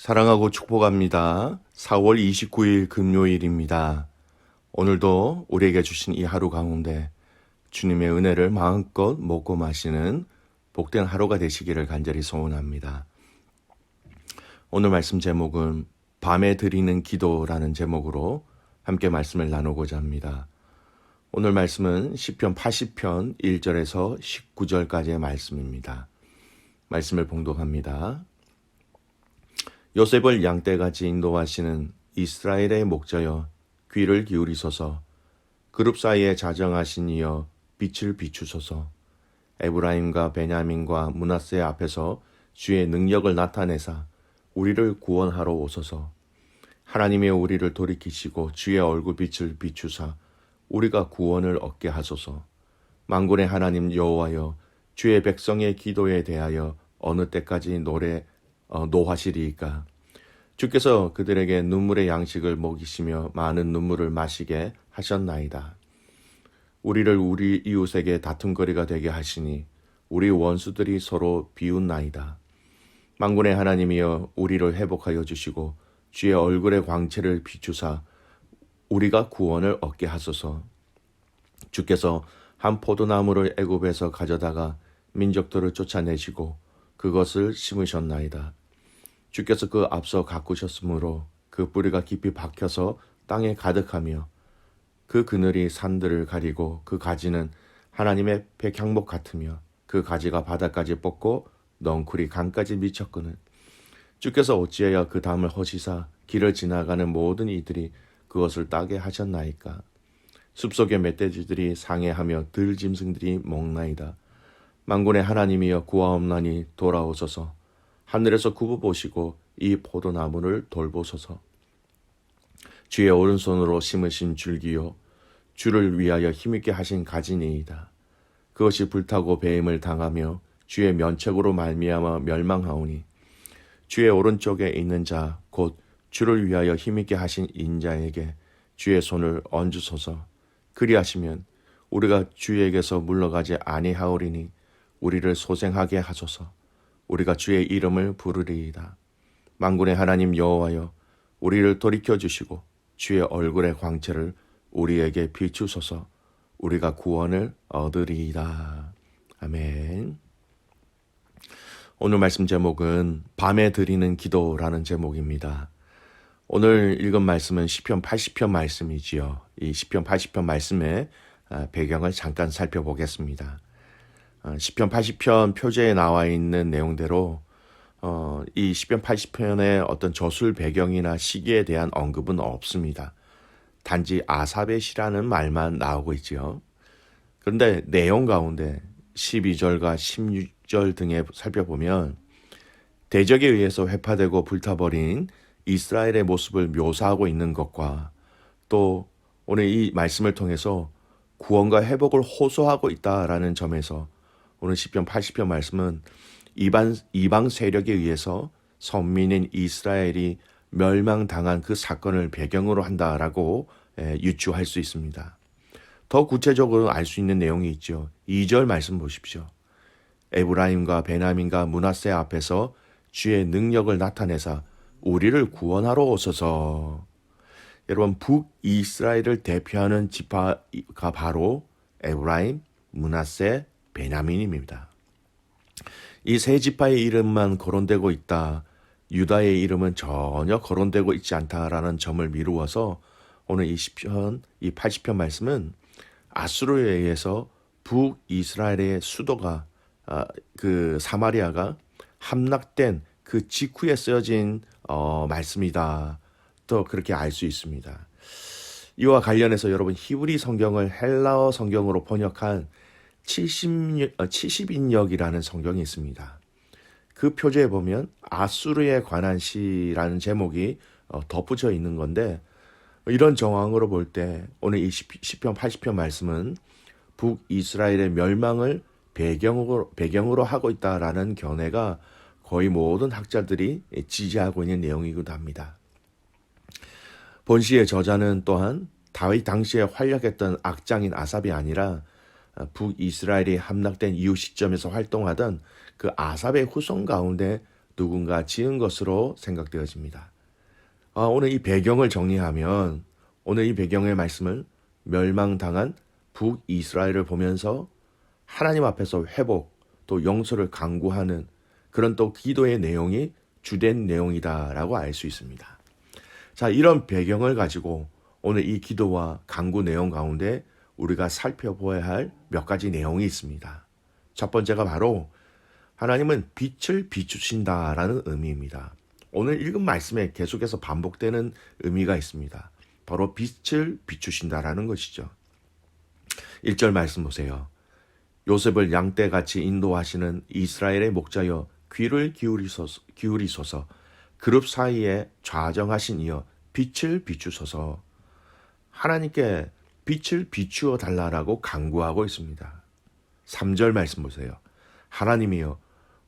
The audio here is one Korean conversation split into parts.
사랑하고 축복합니다. 4월 29일 금요일입니다. 오늘도 우리에게 주신 이 하루 가운데 주님의 은혜를 마음껏 먹고 마시는 복된 하루가 되시기를 간절히 소원합니다. 오늘 말씀 제목은 밤에 드리는 기도라는 제목으로 함께 말씀을 나누고자 합니다. 오늘 말씀은 시편 80편 1절에서 19절까지의 말씀입니다. 말씀을 봉독합니다. 요셉을 양떼같이 인도하시는 이스라엘의 목자여 귀를 기울이소서. 그룹 사이에 자정하신 이여 빛을 비추소서. 에브라임과 베냐민과 므낫세 앞에서 주의 능력을 나타내사 우리를 구원하러 오소서. 하나님의 우리를 돌이키시고 주의 얼굴빛을 비추사 우리가 구원을 얻게 하소서. 만군의 하나님 여호와여 주의 백성의 기도에 대하여 어느 때까지 노하시리이까. 주께서 그들에게 눈물의 양식을 먹이시며 많은 눈물을 마시게 하셨나이다. 우리를 우리 이웃에게 다툼거리가 되게 하시니 우리 원수들이 서로 비웃나이다. 만군의 하나님이여 우리를 회복하여 주시고 주의 얼굴의 광채를 비추사 우리가 구원을 얻게 하소서. 주께서 한 포도나무를 애굽에서 가져다가 민족들을 쫓아내시고 그것을 심으셨나이다. 주께서 그 앞서 가꾸셨으므로 그 뿌리가 깊이 박혀서 땅에 가득하며 그 그늘이 산들을 가리고 그 가지는 하나님의 백향목 같으며 그 가지가 바다까지 뻗고 넝쿨이 강까지 미쳤거늘. 주께서 어찌하여 그 담을 허시사 길을 지나가는 모든 이들이 그것을 따게 하셨나이까. 숲속의 멧돼지들이 상해하며 들짐승들이 먹나이다. 만군의 하나님이여 구하옵나니 돌아오소서. 하늘에서 굽어 보시고 이 포도나무를 돌보소서. 주의 오른손으로 심으신 줄기요 주를 위하여 힘있게 하신 가지니이다. 그것이 불타고 배임을 당하며 주의 면책으로 말미암아 멸망하오니 주의 오른쪽에 있는 자 곧 주를 위하여 힘있게 하신 인자에게 주의 손을 얹으소서. 그리하시면 우리가 주에게서 물러가지 아니하오리니 우리를 소생하게 하소서. 우리가 주의 이름을 부르리이다. 만군의 하나님 여호와여 우리를 돌이켜 주시고 주의 얼굴의 광채를 우리에게 비추소서. 우리가 구원을 얻으리이다. 아멘. 오늘 말씀 제목은 밤에 드리는 기도라는 제목입니다. 오늘 읽은 말씀은 시편 80편 말씀이지요. 이 시편 80편 말씀의 배경을 잠깐 살펴보겠습니다. 시편 80편 표제에 나와 있는 내용대로 이 시편 80편의 어떤 저술 배경이나 시기에 대한 언급은 없습니다. 단지 아삽의 시라는 말만 나오고 있지요. 그런데 내용 가운데 12절과 16절 등에 살펴보면 대적에 의해서 회파되고 불타버린 이스라엘의 모습을 묘사하고 있는 것과 또 오늘 이 말씀을 통해서 구원과 회복을 호소하고 있다라는 점에서 오늘 시편 80편 말씀은 이방 세력에 의해서 선민인 이스라엘이 멸망당한 그 사건을 배경으로 한다라고 유추할 수 있습니다. 더 구체적으로 알 수 있는 내용이 있죠. 2절 말씀 보십시오. 에브라임과 베냐민과 므낫세 앞에서 주의 능력을 나타내사 우리를 구원하러 오소서. 여러분 북이스라엘을 대표하는 지파가 바로 에브라임, 므낫세, 베냐민입니다. 이 세 지파의 이름만 거론되고 있다. 유다의 이름은 전혀 거론되고 있지 않다라는 점을 미루어서 오늘 이 80편 말씀은 아수르에 의해서 북이스라엘의 수도가 그 사마리아가 함락된 그 직후에 쓰여진 말씀이다. 또 그렇게 알 수 있습니다. 이와 관련해서 여러분 히브리 성경을 헬라어 성경으로 번역한 70인역이라는 성경이 있습니다. 그 표제에 보면 아수르에 관한 시라는 제목이 덧붙여 있는 건데 이런 정황으로 볼 때 오늘 이 시편 80편 말씀은 북이스라엘의 멸망을 배경으로 하고 있다라는 견해가 거의 모든 학자들이 지지하고 있는 내용이기도 합니다. 본시의 저자는 또한 다윗 당시에 활약했던 악장인 아삽이 아니라 북이스라엘이 함락된 이후 시점에서 활동하던 그 아삽의 후손 가운데 누군가 지은 것으로 생각되어집니다. 오늘 이 배경을 정리하면 오늘 이 배경의 말씀을 멸망당한 북이스라엘을 보면서 하나님 앞에서 회복 또 용서를 강구하는 그런 또 기도의 내용이 주된 내용이다라고 알 수 있습니다. 자, 이런 배경을 가지고 오늘 이 기도와 강구 내용 가운데 우리가 살펴보아야 할 몇 가지 내용이 있습니다. 첫 번째가 바로 하나님은 빛을 비추신다라는 의미입니다. 오늘 읽은 말씀에 계속해서 반복되는 의미가 있습니다. 바로 빛을 비추신다라는 것이죠. 1절 말씀 보세요. 요셉을 양떼같이 인도하시는 이스라엘의 목자여 귀를 기울이소서 그룹 사이에 좌정하신 이여 빛을 비추소서. 하나님께 빛을 비추어 달라라고 간구하고 있습니다. 3절 말씀 보세요. 하나님이여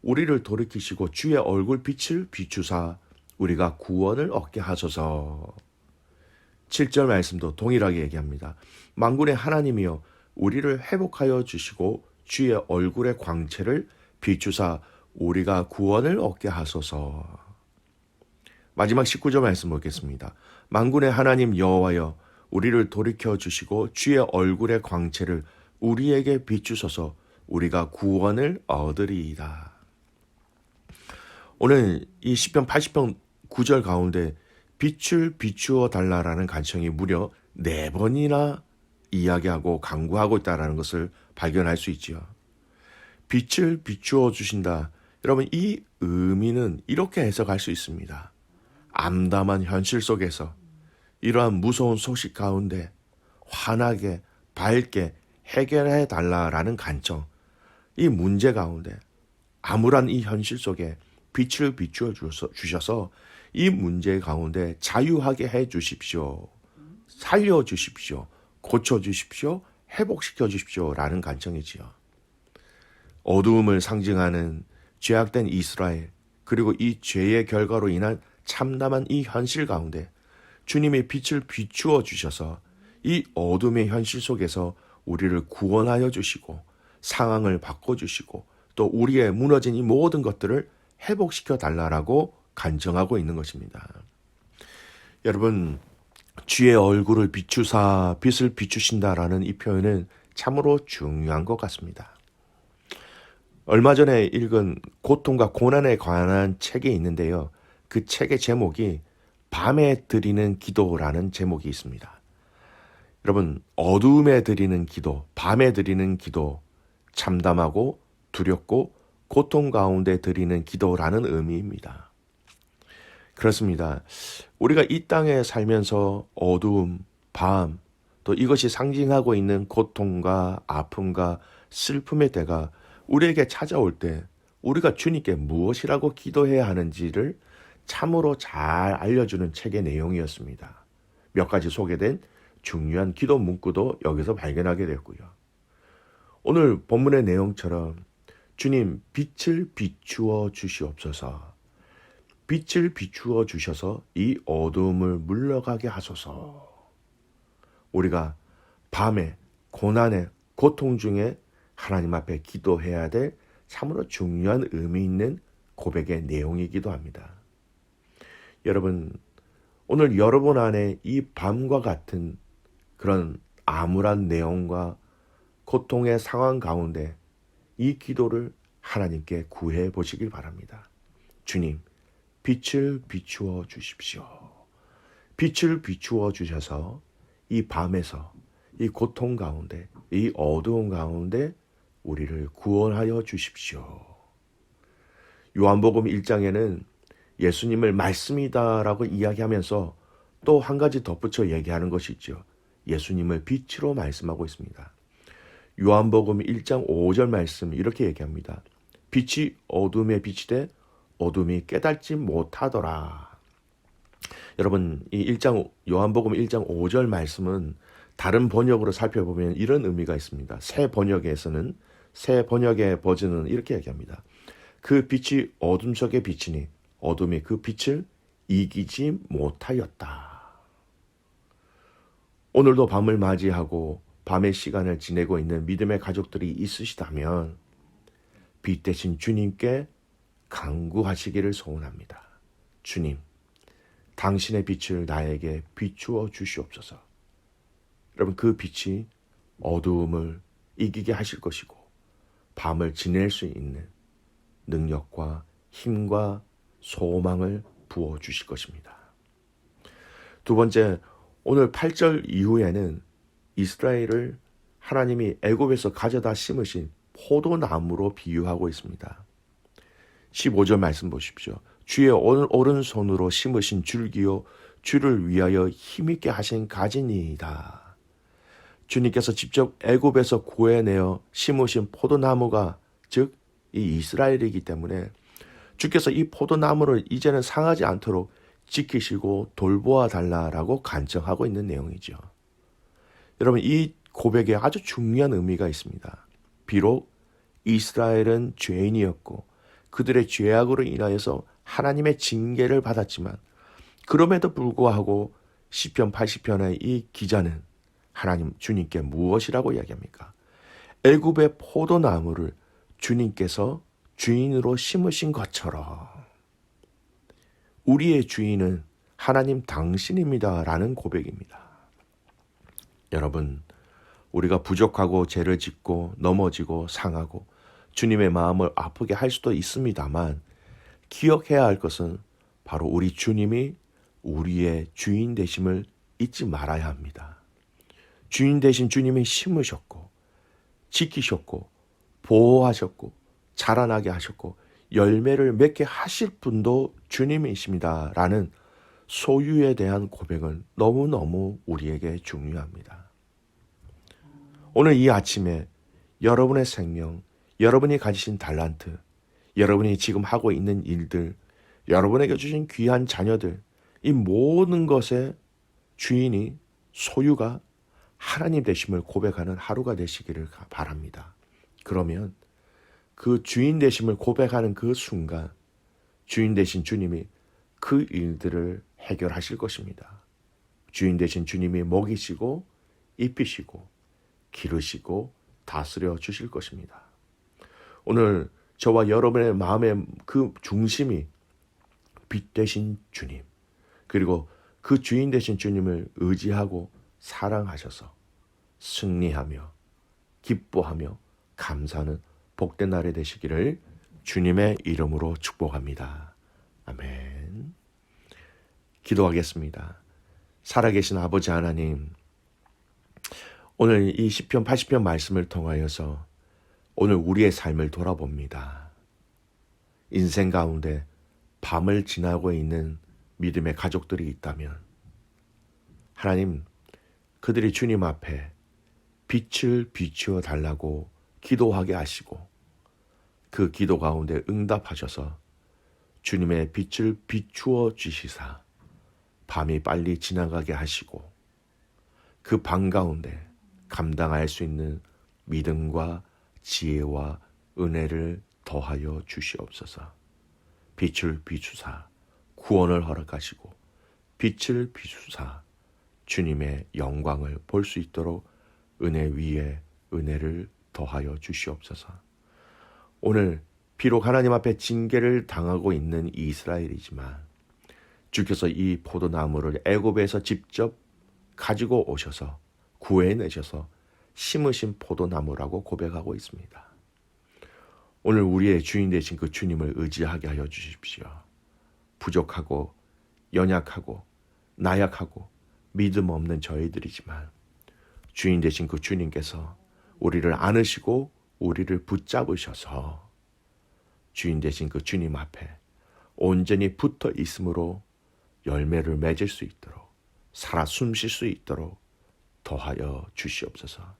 우리를 돌이키시고 주의 얼굴 빛을 비추사 우리가 구원을 얻게 하소서. 7절 말씀도 동일하게 얘기합니다. 만군의 하나님이여 우리를 회복하여 주시고 주의 얼굴의 광채를 비추사 우리가 구원을 얻게 하소서. 마지막 19절 말씀 보겠습니다. 만군의 하나님 여호와여 우리를 돌이켜 주시고 주의 얼굴의 광채를 우리에게 비추소서 우리가 구원을 얻으리이다. 오늘 이 시편 80편 9절 가운데 빛을 비추어 달라라는 간청이 무려 4번이나 이야기하고 강구하고 있다는 것을 발견할 수 있지요. 빛을 비추어 주신다. 여러분 이 의미는 이렇게 해석할 수 있습니다. 암담한 현실 속에서 이러한 무서운 소식 가운데 환하게 밝게 해결해 달라라는 간청. 이 문제 가운데 암울한 이 현실 속에 빛을 비추어 주셔서 이 문제 가운데 자유하게 해 주십시오. 살려 주십시오. 고쳐 주십시오. 회복시켜 주십시오. 라는 간청이지요. 어두움을 상징하는 죄악된 이스라엘 그리고 이 죄의 결과로 인한 참담한 이 현실 가운데 주님의 빛을 비추어 주셔서 이 어둠의 현실 속에서 우리를 구원하여 주시고 상황을 바꿔주시고 또 우리의 무너진 이 모든 것들을 회복시켜 달라라고 간청하고 있는 것입니다. 여러분 주의 얼굴을 비추사 빛을 비추신다라는 이 표현은 참으로 중요한 것 같습니다. 얼마 전에 읽은 고통과 고난에 관한 책이 있는데요. 그 책의 제목이 밤에 드리는 기도라는 제목이 있습니다. 여러분 어두움에 드리는 기도, 밤에 드리는 기도, 참담하고 두렵고 고통 가운데 드리는 기도라는 의미입니다. 그렇습니다. 우리가 이 땅에 살면서 어두움, 밤, 또 이것이 상징하고 있는 고통과 아픔과 슬픔의 때가 우리에게 찾아올 때 우리가 주님께 무엇이라고 기도해야 하는지를 참으로 잘 알려주는 책의 내용이었습니다. 몇 가지 소개된 중요한 기도 문구도 여기서 발견하게 됐고요. 오늘 본문의 내용처럼 주님 빛을 비추어 주시옵소서. 빛을 비추어 주셔서 이 어두움을 물러가게 하소서. 우리가 밤에 고난에 고통 중에 하나님 앞에 기도해야 될 참으로 중요한 의미 있는 고백의 내용이기도 합니다. 여러분 오늘 여러분 안에 이 밤과 같은 그런 암울한 내용과 고통의 상황 가운데 이 기도를 하나님께 구해 보시길 바랍니다. 주님, 빛을 비추어 주십시오. 빛을 비추어 주셔서 이 밤에서 이 고통 가운데 이 어두운 가운데 우리를 구원하여 주십시오. 요한복음 1장에는 예수님을 말씀이다라고 이야기하면서 또 한 가지 덧붙여 얘기하는 것이 있죠. 예수님을 빛으로 말씀하고 있습니다. 요한복음 1장 5절 말씀 이렇게 얘기합니다. 빛이 어둠에 빛이 돼 어둠이 깨닫지 못하더라. 여러분 이 요한복음 1장 5절 말씀은 다른 번역으로 살펴보면 이런 의미가 있습니다. 새 번역의 버전은 이렇게 얘기합니다. 그 빛이 어둠 속에 비치니 어둠이 그 빛을 이기지 못하였다. 오늘도 밤을 맞이하고 밤의 시간을 지내고 있는 믿음의 가족들이 있으시다면 빛 대신 주님께 간구하시기를 소원합니다. 주님, 당신의 빛을 나에게 비추어 주시옵소서. 여러분, 그 빛이 어두움을 이기게 하실 것이고 밤을 지낼 수 있는 능력과 힘과 소망을 부어 주실 것입니다. 두 번째, 오늘 8절 이후에는 이스라엘을 하나님이 애굽에서 가져다 심으신 포도나무로 비유하고 있습니다. 15절 말씀 보십시오. 주의 오른손으로 심으신 줄기요 주를 위하여 힘있게 하신 가지니이다. 주님께서 직접 애굽에서 구해내어 심으신 포도나무가 즉 이 이스라엘이기 때문에 주께서 이 포도나무를 이제는 상하지 않도록 지키시고 돌보아 달라라고 간청하고 있는 내용이죠. 여러분, 이 고백에 아주 중요한 의미가 있습니다. 비록 이스라엘은 죄인이었고 그들의 죄악으로 인하여서 하나님의 징계를 받았지만 그럼에도 불구하고 시편 80편의 이 기자는 하나님 주님께 무엇이라고 이야기합니까? 애굽의 포도나무를 주님께서 주인으로 심으신 것처럼 우리의 주인은 하나님 당신입니다 라는 고백입니다. 여러분, 우리가 부족하고 죄를 짓고 넘어지고 상하고 주님의 마음을 아프게 할 수도 있습니다만 기억해야 할 것은 바로 우리 주님이 우리의 주인 되심을 잊지 말아야 합니다. 주인 되신 주님이 심으셨고 지키셨고 보호하셨고 자라나게 하셨고 열매를 맺게 하실 분도 주님이십니다 라는 소유에 대한 고백은 너무너무 우리에게 중요합니다. 오늘 이 아침에 여러분의 생명, 여러분이 가지신 달란트, 여러분이 지금 하고 있는 일들, 여러분에게 주신 귀한 자녀들, 이 모든 것의 주인이 소유가 하나님 되심을 고백하는 하루가 되시기를 바랍니다. 그러면 그 주인 되심을 고백하는 그 순간 주인 되신 주님이 그 일들을 해결하실 것입니다. 주인 되신 주님이 먹이시고 입히시고 기르시고 다스려 주실 것입니다. 오늘 저와 여러분의 마음의 그 중심이 빛 되신 주님, 그리고 그 주인 되신 주님을 의지하고 사랑하셔서 승리하며 기뻐하며 감사하는 복된 날이 되시기를 주님의 이름으로 축복합니다. 아멘. 기도하겠습니다. 살아계신 아버지 하나님, 오늘 이 시편 80편 말씀을 통하여서 오늘 우리의 삶을 돌아봅니다. 인생 가운데 밤을 지나고 있는 믿음의 가족들이 있다면 하나님, 그들이 주님 앞에 빛을 비추어 달라고 기도하게 하시고 그 기도 가운데 응답하셔서 주님의 빛을 비추어 주시사 밤이 빨리 지나가게 하시고 그 밤 가운데 감당할 수 있는 믿음과 지혜와 은혜를 더하여 주시옵소서. 빛을 비추사 구원을 허락하시고 빛을 비추사 주님의 영광을 볼 수 있도록 은혜 위에 은혜를 더하여 주시옵소서. 오늘 비록 하나님 앞에 징계를 당하고 있는 이스라엘이지만 주께서 이 포도나무를 애굽에서 직접 가지고 오셔서 구해내셔서 심으신 포도나무라고 고백하고 있습니다. 오늘 우리의 주인 되신 그 주님을 의지하게 하여 주십시오. 부족하고 연약하고 나약하고 믿음 없는 저희들이지만 주인 되신 그 주님께서 우리를 안으시고 우리를 붙잡으셔서 주인 되신 그 주님 앞에 온전히 붙어 있음으로 열매를 맺을 수 있도록 살아 숨쉴 수 있도록 더하여 주시옵소서.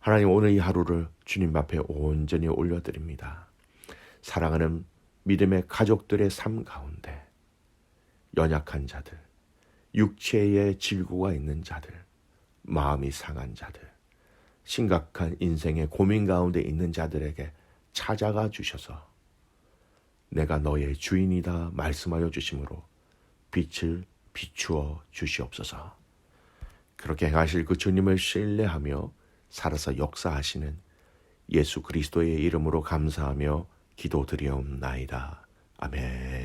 하나님, 오늘 이 하루를 주님 앞에 온전히 올려드립니다. 사랑하는 믿음의 가족들의 삶 가운데 연약한 자들, 육체의 질고가 있는 자들, 마음이 상한 자들, 심각한 인생의 고민 가운데 있는 자들에게 찾아가 주셔서 내가 너의 주인이다 말씀하여 주심으로 빛을 비추어 주시옵소서. 그렇게 행하실 그 주님을 신뢰하며 살아서 역사하시는 예수 그리스도의 이름으로 감사하며 기도드리옵나이다. 아멘.